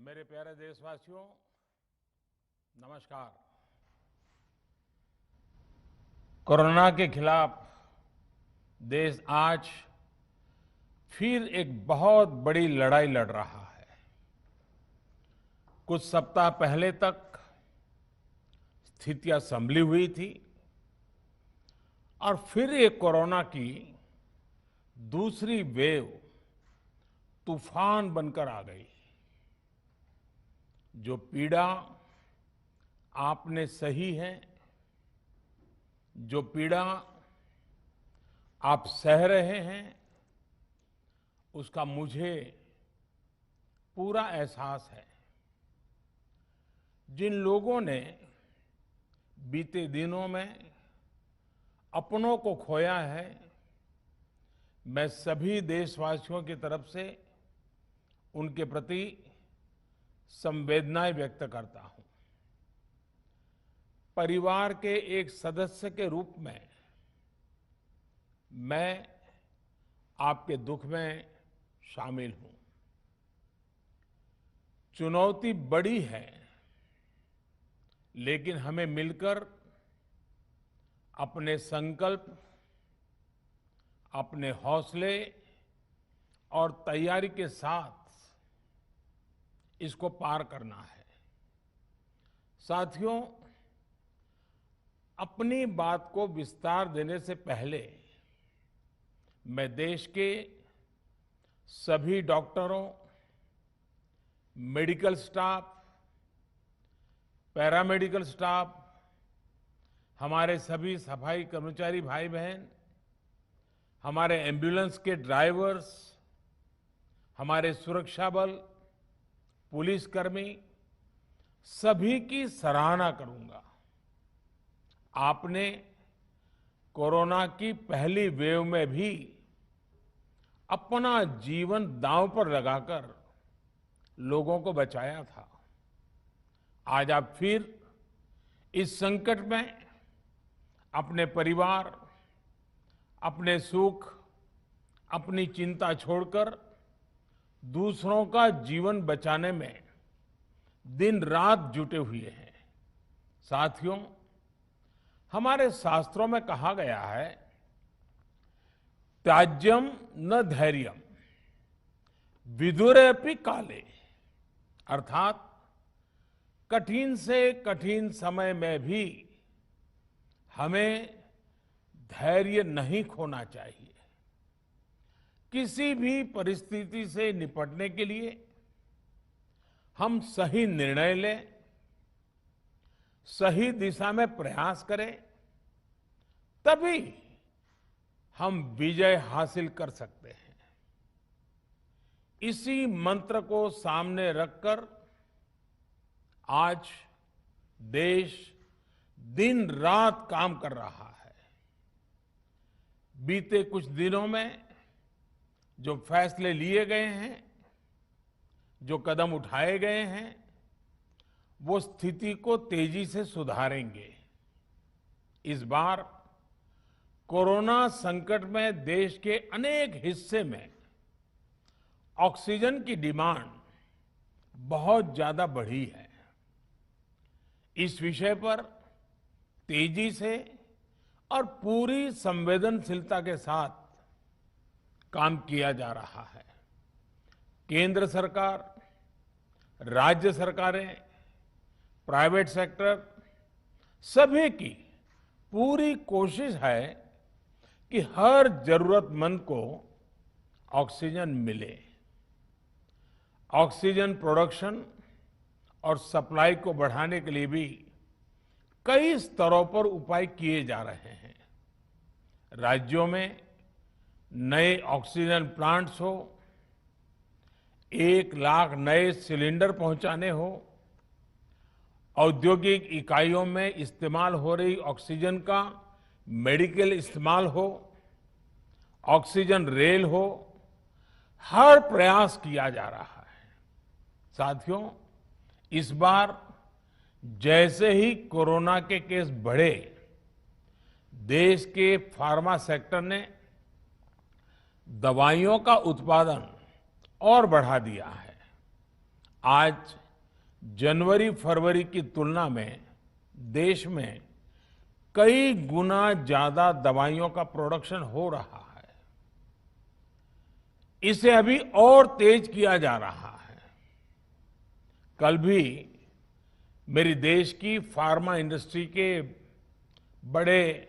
मेरे प्यारे देशवासियों, नमस्कार। कोरोना के खिलाफ देश आज फिर एक बहुत बड़ी लड़ाई लड़ रहा है। कुछ सप्ताह पहले तक स्थितियां संभली हुई थी और फिर ये कोरोना की दूसरी वेव तूफान बनकर आ गई। जो पीड़ा आपने सही है, जो पीड़ा आप सह रहे हैं, उसका मुझे पूरा एहसास है। जिन लोगों ने बीते दिनों में अपनों को खोया है, मैं सभी देशवासियों की तरफ से उनके प्रति संवेदनाएं व्यक्त करता हूं। परिवार के एक सदस्य के रूप में मैं आपके दुख में शामिल हूं। चुनौती बड़ी है, लेकिन हमें मिलकर अपने संकल्प, अपने हौसले और तैयारी के साथ इसको पार करना है। साथियों, अपनी बात को विस्तार देने से पहले मैं देश के सभी डॉक्टरों, मेडिकल स्टाफ, पैरामेडिकल स्टाफ, हमारे सभी सफाई कर्मचारी भाई बहन, हमारे एम्बुलेंस के ड्राइवर्स, हमारे सुरक्षा बल, पुलिसकर्मी, सभी की सराहना करूंगा। आपने कोरोना की पहली वेव में भी अपना जीवन दांव पर लगाकर लोगों को बचाया था। आज आप फिर इस संकट में अपने परिवार, अपने सुख, अपनी चिंता छोड़कर दूसरों का जीवन बचाने में दिन रात जुटे हुए हैं। साथियों, हमारे शास्त्रों में कहा गया है, त्याज्यम न धैर्यम विदुरेऽपि काले, अर्थात कठिन से कठिन समय में भी हमें धैर्य नहीं खोना चाहिए। किसी भी परिस्थिति से निपटने के लिए हम सही निर्णय लें, सही दिशा में प्रयास करें, तभी हम विजय हासिल कर सकते हैं। इसी मंत्र को सामने रखकर आज देश दिन रात काम कर रहा है। बीते कुछ दिनों में जो फैसले लिए गए हैं, जो कदम उठाए गए हैं, वो स्थिति को तेजी से सुधारेंगे। इस बार कोरोना संकट में देश के अनेक हिस्से में ऑक्सीजन की डिमांड बहुत ज्यादा बढ़ी है। इस विषय पर तेजी से और पूरी संवेदनशीलता के साथ काम किया जा रहा है। केंद्र सरकार, राज्य सरकारें, प्राइवेट सेक्टर, सभी की पूरी कोशिश है कि हर जरूरतमंद को ऑक्सीजन मिले। ऑक्सीजन प्रोडक्शन और सप्लाई को बढ़ाने के लिए भी कई स्तरों पर उपाय किए जा रहे हैं। राज्यों में नए ऑक्सीजन प्लांट्स हो, 1 लाख नए सिलेंडर पहुंचाने हो, औद्योगिक इकाइयों में इस्तेमाल हो रही ऑक्सीजन का मेडिकल इस्तेमाल हो, ऑक्सीजन रेल हो, हर प्रयास किया जा रहा है। साथियों, इस बार जैसे ही कोरोना के केस बढ़े, देश के फार्मा सेक्टर ने दवाइयों का उत्पादन और बढ़ा दिया है। आज जनवरी फरवरी की तुलना में देश में कई गुना ज्यादा दवाइयों का प्रोडक्शन हो रहा है। इसे अभी और तेज किया जा रहा है। कल भी मेरी देश की फार्मा इंडस्ट्री के बड़े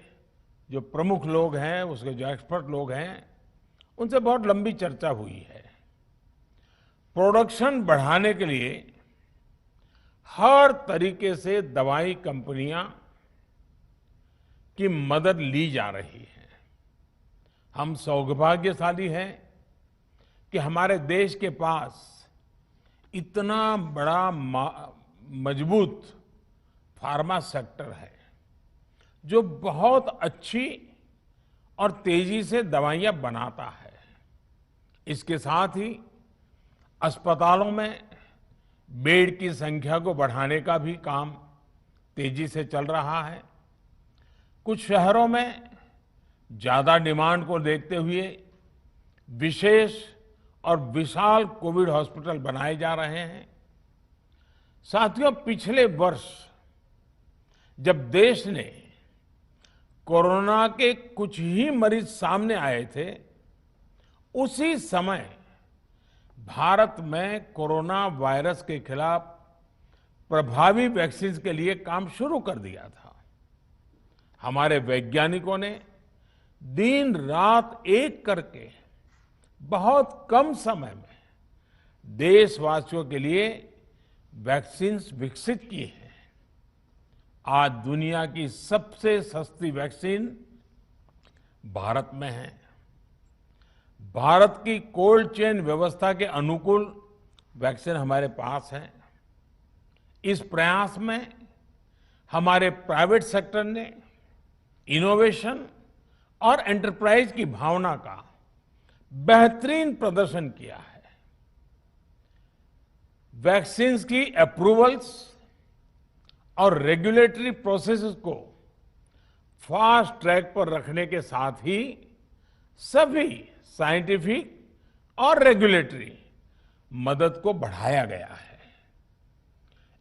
जो प्रमुख लोग हैं, उसके जो एक्सपर्ट लोग हैं, उनसे बहुत लंबी चर्चा हुई है। प्रोडक्शन बढ़ाने के लिए हर तरीके से दवाई कंपनियां की मदद ली जा रही है। हम सौभाग्यशाली हैं कि हमारे देश के पास इतना बड़ा मजबूत फार्मा सेक्टर है जो बहुत अच्छी और तेजी से दवाइयां बनाता है। इसके साथ ही अस्पतालों में बेड की संख्या को बढ़ाने का भी काम तेजी से चल रहा है। कुछ शहरों में ज्यादा डिमांड को देखते हुए विशेष और विशाल कोविड हॉस्पिटल बनाए जा रहे हैं। साथियों, पिछले वर्ष जब देश ने कोरोना के कुछ ही मरीज सामने आए थे, उसी समय भारत में कोरोना वायरस के खिलाफ प्रभावी वैक्सीन के लिए काम शुरू कर दिया था। हमारे वैज्ञानिकों ने दिन रात एक करके बहुत कम समय में देशवासियों के लिए वैक्सीन विकसित की है। आज दुनिया की सबसे सस्ती वैक्सीन भारत में है। भारत की कोल्ड चेन व्यवस्था के अनुकूल वैक्सीन हमारे पास है। इस प्रयास में हमारे प्राइवेट सेक्टर ने इनोवेशन और एंटरप्राइज की भावना का बेहतरीन प्रदर्शन किया है। वैक्सीन्स की अप्रूवल्स और रेगुलेटरी प्रोसेसेस को फास्ट ट्रैक पर रखने के साथ ही सभी साइंटिफिक और रेगुलेटरी मदद को बढ़ाया गया है।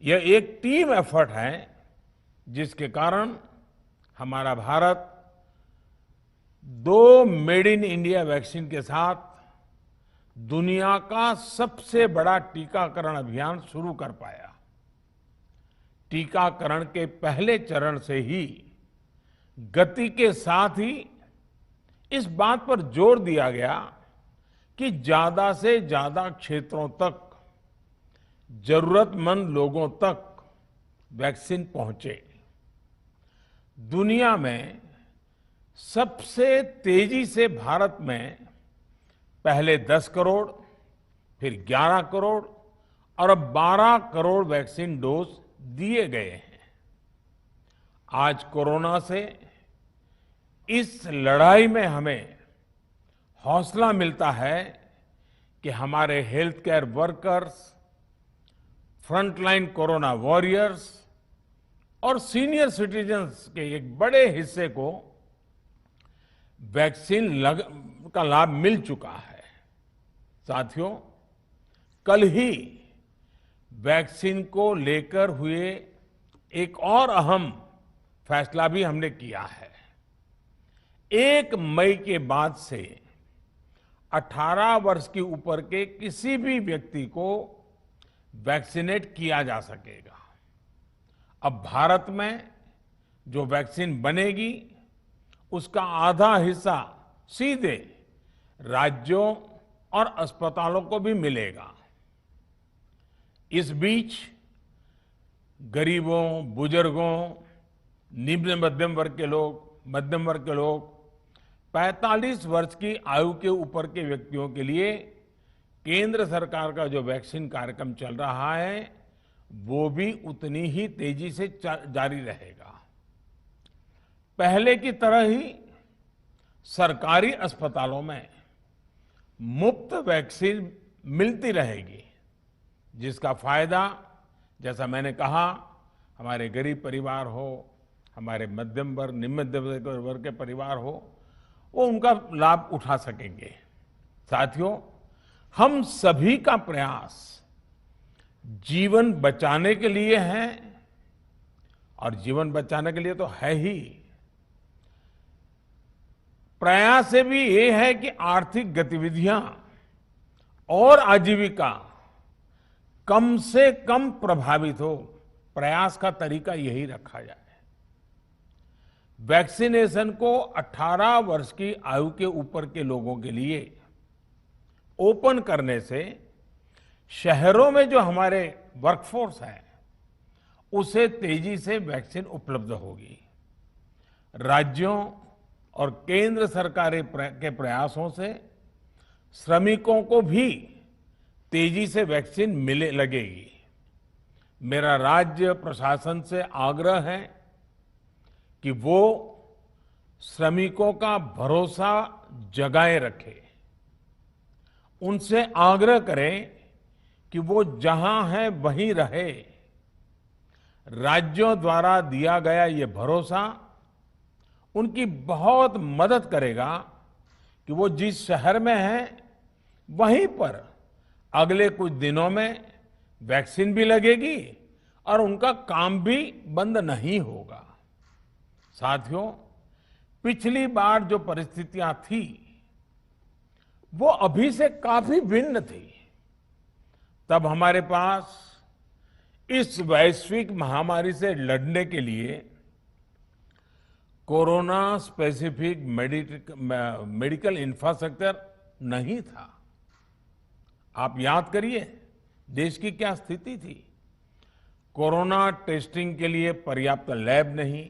यह एक टीम एफर्ट है जिसके कारण हमारा Bharat 2 made in India vaccine के साथ दुनिया का सबसे बड़ा टीकाकरण अभियान शुरू कर पाया। टीकाकरण के पहले चरण से ही गति के साथ ही इस बात पर जोर दिया गया कि ज्यादा से ज्यादा क्षेत्रों तक, जरूरतमंद लोगों तक वैक्सीन पहुंचे। दुनिया में सबसे तेजी से भारत में पहले 10 करोड़, फिर 11 करोड़ और अब 12 करोड़ वैक्सीन डोज दिए गए हैं। आज कोरोना से इस लड़ाई में हमें हौसला मिलता है कि हमारे health care workers, frontline corona warriors और सीनियर सिटीजन्स के एक बड़े हिस्से को वैक्सीन का लाभ मिल चुका है। साथियों, कल ही वैक्सीन को लेकर हुए एक और अहम फैसला भी हमने किया है। 1 मई के बाद से 18 वर्ष के ऊपर के किसी भी व्यक्ति को वैक्सीनेट किया जा सकेगा। अब भारत में जो वैक्सीन बनेगी उसका आधा हिस्सा सीधे राज्यों और अस्पतालों को भी मिलेगा। इस बीच गरीबों, बुजुर्गों, निम्न मध्यम वर्ग के लोग 45 वर्ष की आयु के ऊपर के व्यक्तियों के लिए केंद्र सरकार का जो वैक्सीन कार्यक्रम चल रहा है वो भी उतनी ही तेजी से जारी रहेगा। पहले की तरह ही सरकारी अस्पतालों में मुफ्त वैक्सीन मिलती रहेगी, जिसका फायदा, जैसा मैंने कहा, हमारे गरीब परिवार हो, हमारे मध्यम वर्ग, निम्न मध्यम वर्ग के परिवार हो, वो उनका लाभ उठा सकेंगे। साथियों, हम सभी का प्रयास जीवन बचाने के लिए है, और जीवन बचाने के लिए तो है ही, प्रयास से भी ये है कि आर्थिक गतिविधियां और आजीविका कम से कम प्रभावित हो। प्रयास का तरीका यही रखा जाए। वैक्सीनेशन को 18 वर्ष की आयु के ऊपर के लोगों के लिए ओपन करने से शहरों में जो हमारे वर्कफोर्स है उसे तेजी से वैक्सीन उपलब्ध होगी। राज्यों और केंद्र सरकार के प्रयासों से श्रमिकों को भी तेजी से वैक्सीन मिले लगेगी। मेरा राज्य प्रशासन से आग्रह है कि वो श्रमिकों का भरोसा जगाए रखे। उनसे आग्रह करें कि वो जहां है वहीं रहे। राज्यों द्वारा दिया गया ये भरोसा उनकी बहुत मदद करेगा कि वो जिस शहर में हैं वहीं पर अगले कुछ दिनों में वैक्सीन भी लगेगी और उनका काम भी बंद नहीं होगा। साथियों, पिछली बार जो परिस्थितियां थी वो अभी से काफी भिन्न थी। तब हमारे पास इस वैश्विक महामारी से लड़ने के लिए कोरोना स्पेसिफिक मेडिकल इंफ्रास्ट्रक्चर नहीं था। आप याद करिए देश की क्या स्थिति थी। कोरोना टेस्टिंग के लिए पर्याप्त लैब नहीं,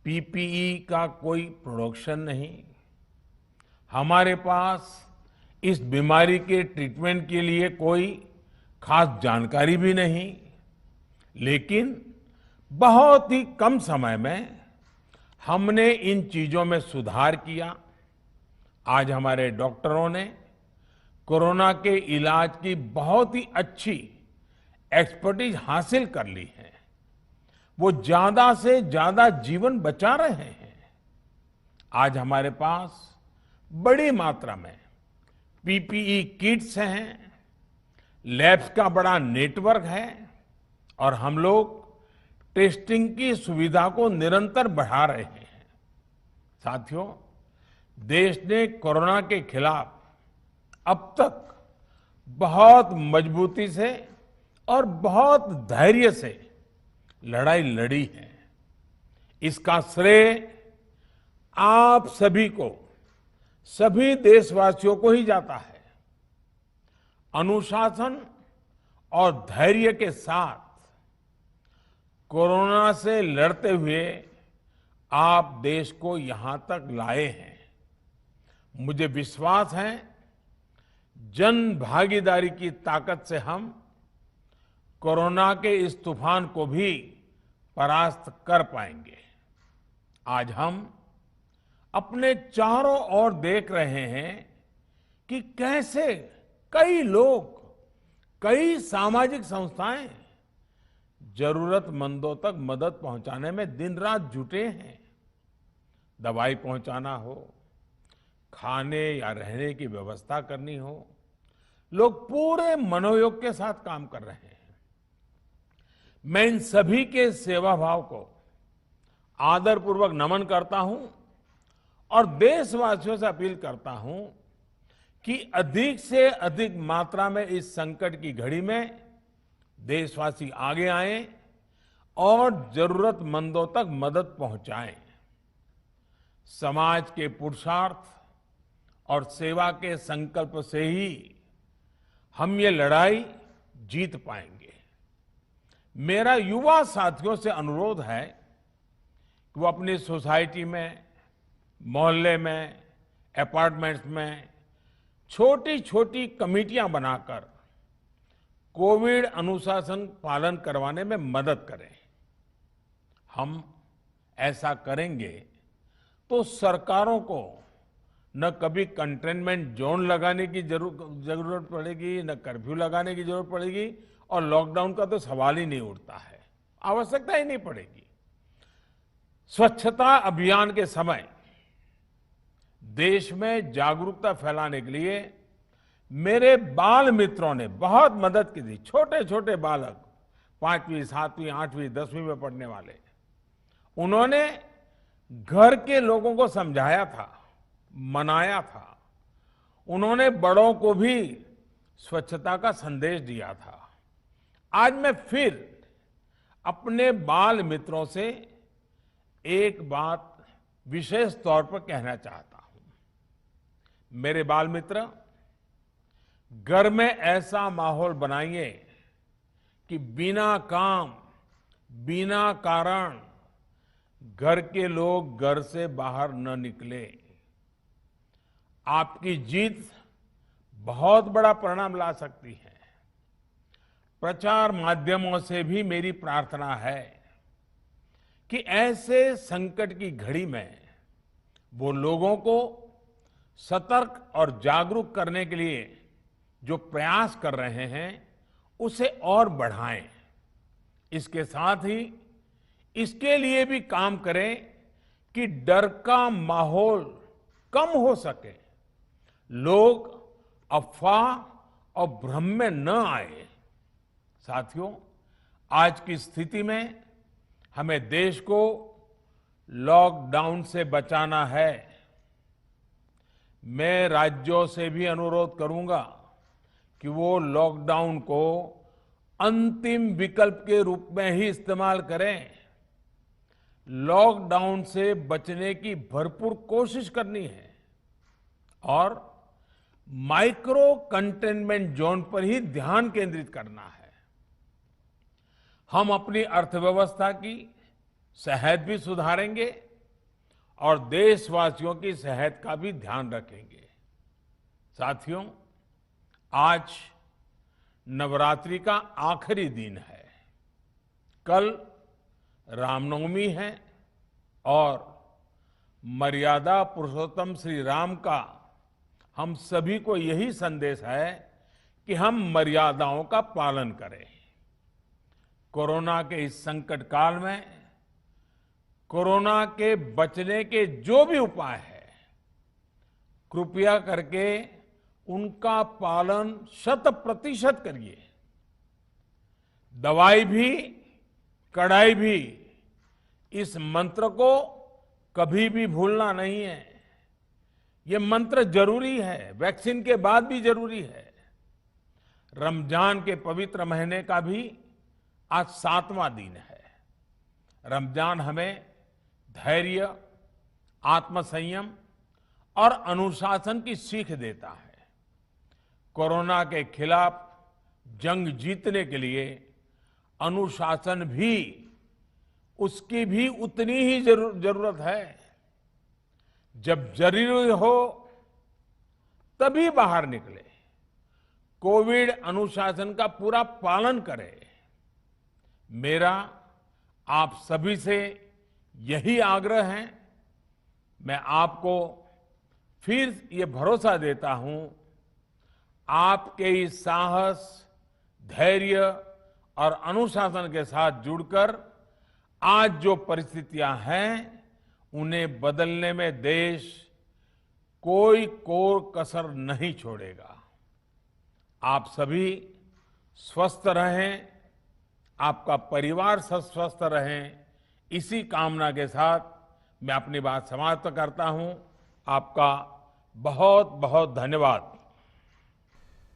पीपीई का कोई प्रोडक्शन नहीं, हमारे पास इस बीमारी के ट्रीटमेंट के लिए कोई खास जानकारी भी नहीं। लेकिन बहुत ही कम समय में हमने इन चीजों में सुधार किया। आज हमारे डॉक्टरों ने कोरोना के इलाज की बहुत ही अच्छी एक्सपर्टीज हासिल कर ली है। वो ज्यादा से ज्यादा जीवन बचा रहे हैं। आज हमारे पास बड़ी मात्रा में पीपीई किट्स हैं, लैब्स का बड़ा नेटवर्क है और हम लोग टेस्टिंग की सुविधा को निरंतर बढ़ा रहे हैं। साथियों, देश ने कोरोना के खिलाफ अब तक बहुत मजबूती से और बहुत धैर्य से लड़ाई लड़ी है। इसका श्रेय आप सभी को, सभी देशवासियों को ही जाता है। अनुशासन और धैर्य के साथ कोरोना से लड़ते हुए आप देश को यहां तक लाए हैं। मुझे विश्वास है जन भागीदारी की ताकत से हम कोरोना के इस तूफान को भी परास्त कर पाएंगे। आज हम अपने चारों ओर देख रहे हैं कि कैसे कई लोग, कई सामाजिक संस्थाएं जरूरतमंदों तक मदद पहुंचाने में दिन रात जुटे हैं। दवाई पहुंचाना हो, खाने या रहने की व्यवस्था करनी हो, लोग पूरे मनोयोग के साथ काम कर रहे हैं। मैं इन सभी के सेवा भाव को आदरपूर्वक नमन करता हूं और देशवासियों से अपील करता हूं कि अधिक से अधिक मात्रा में इस संकट की घड़ी में देशवासी आगे आएं और जरूरतमंदों तक मदद पहुंचाएं। समाज के पुरुषार्थ और सेवा के संकल्प से ही हम ये लड़ाई जीत पाएंगे। मेरा युवा साथियों से अनुरोध है कि वो अपनी सोसाइटी में, मोहल्ले में, अपार्टमेंट्स में छोटी छोटी कमेटियां बनाकर कोविड अनुशासन पालन करवाने में मदद करें। हम ऐसा करेंगे तो सरकारों को न कभी कंटेनमेंट जोन लगाने की जरूरत पड़ेगी, न कर्फ्यू लगाने की जरूरत पड़ेगी और लॉकडाउन का तो सवाल ही नहीं उठता है, आवश्यकता ही नहीं पड़ेगी। स्वच्छता अभियान के समय देश में जागरूकता फैलाने के लिए मेरे बाल मित्रों ने बहुत मदद की थी। छोटे छोटे बालक, 5वीं, 7वीं, 8वीं, 10वीं में पढ़ने वाले, उन्होंने घर के लोगों को समझाया था, मनाया था। उन्होंने बड़ों को भी स्वच्छता का संदेश दिया था। आज मैं फिर अपने बाल मित्रों से एक बात विशेष तौर पर कहना चाहता हूं। मेरे बाल मित्र, घर में ऐसा माहौल बनाइए कि बिना काम, बिना कारण घर के लोग घर से बाहर न निकले। आपकी जीत बहुत बड़ा परिणाम ला सकती है। प्रचार माध्यमों से भी मेरी प्रार्थना है कि ऐसे संकट की घड़ी में वो लोगों को सतर्क और जागरूक करने के लिए जो प्रयास कर रहे हैं उसे और बढ़ाएं। इसके साथ ही इसके लिए भी काम करें कि डर का माहौल कम हो सके, लोग अफवाह और भ्रम में न आए। साथियों, आज की स्थिति में हमें देश को लॉकडाउन से बचाना है। मैं राज्यों से भी अनुरोध करूंगा कि वो लॉकडाउन को अंतिम विकल्प के रूप में ही इस्तेमाल करें। लॉकडाउन से बचने की भरपूर कोशिश करनी है और माइक्रो कंटेनमेंट जोन पर ही ध्यान केंद्रित करना है। हम अपनी अर्थव्यवस्था की सेहत भी सुधारेंगे और देशवासियों की सेहत का भी ध्यान रखेंगे। साथियों, आज नवरात्रि का आखिरी दिन है। कल रामनवमी है और मर्यादा पुरुषोत्तम श्री राम का हम सभी को यही संदेश है कि हम मर्यादाओं का पालन करें। कोरोना के इस संकट काल में कोरोना के बचने के जो भी उपाय है, कृपया करके उनका पालन 100% करिए। दवाई भी, कड़ाई भी, इस मंत्र को कभी भी भूलना नहीं है। ये मंत्र जरूरी है, वैक्सीन के बाद भी जरूरी है। रमजान के पवित्र महीने का भी आज 7वां दिन है। रमजान हमें धैर्य, आत्मसंयम और अनुशासन की सीख देता है। कोरोना के खिलाफ जंग जीतने के लिए अनुशासन भी, उसकी भी उतनी ही जरूरत है। जब जरूरी हो तभी बाहर निकले। कोविड अनुशासन का पूरा पालन करें। मेरा आप सभी से यही आग्रह है। मैं आपको फिर ये भरोसा देता हूं, आपके इस साहस, धैर्य और अनुशासन के साथ जुड़कर आज जो परिस्थितियां हैं उन्हें बदलने में देश कोई कोर कसर नहीं छोड़ेगा। आप सभी स्वस्थ रहें, आपका परिवार स्वस्थ रहे, इसी कामना के साथ मैं अपनी बात समाप्त करता हूं। आपका बहुत बहुत धन्यवाद।